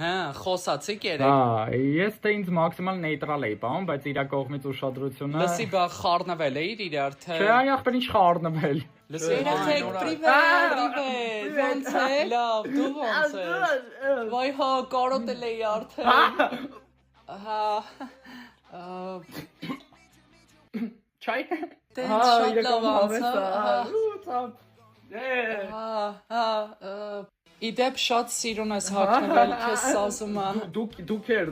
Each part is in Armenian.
Հա, խոսացիք երեք։ Հա, ես թե ինձ մաքսիմալ նեյտրալ էի պահում, բայց իր կողմից ուշադրությունը Լսի բա խառնվել էիր իրար թե։ Չէ, այ ախպեր ինչ խառնվել։ Լսի երեք պրիվետ, ոնց է։ Լավ, դու ոնց ես։ Վայ հա, կարոտել էի արդեն։ Հա։ Չայ։ Դե շատ լավ անցա։ Հա, իդեպ շատ սիրուն ես հագնվել, քեզ սազում է։ Դու էլ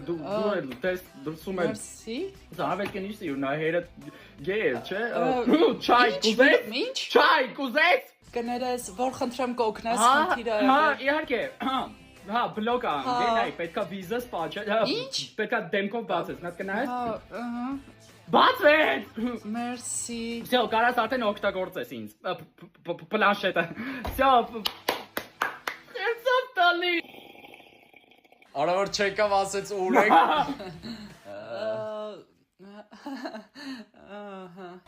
դες դրսում ես։ Մերսի։ Զավետ կնիշ սիրուն, հերը գեր, չէ։ Չայ, կուզես։ Ինչ։ Չայ, կուզես։ Կներես, որ խնդրեմ կօգնես Հա, խնդիրը։ հա, իհարկե։ Հա, բլոկա, գենայ, պետքա վիզաս պաչել։ Ինչ։ Պետքա դեմքով բացես, նա կնայես։ Հա, ըհը։ Բացվեց։ Մերսի։ Всё, կարաս արդեն օգտագործես ինձ։ Պլանշետը։ Всё։ Երբ տալի։ Արա որ չեկավ ասեց ուրեք։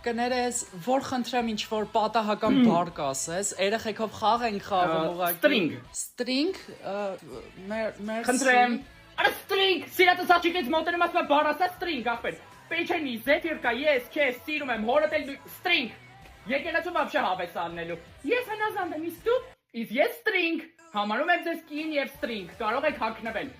Կներես, որ խնդրեմ ինչ որ պատահական բառ կասես, երեխեքով խաղ ենք խաղում ուղղակի։ String, մերսի։ Խնդրեմ։ Արա string, սիրածս աչքից մոտենում ասում բառ ասա string, ախպեր։ Պեչենի, զեթիրկա, ես, քեզ սիրում եմ, հորդ էլ string։ Եկեղեցու вообще հավես անելու։ Ես հնազանդ եմ, իսկ դու։ Իսկ ես string, համարում եմ ձեզ կին եւ string, կարող եք հագնվել։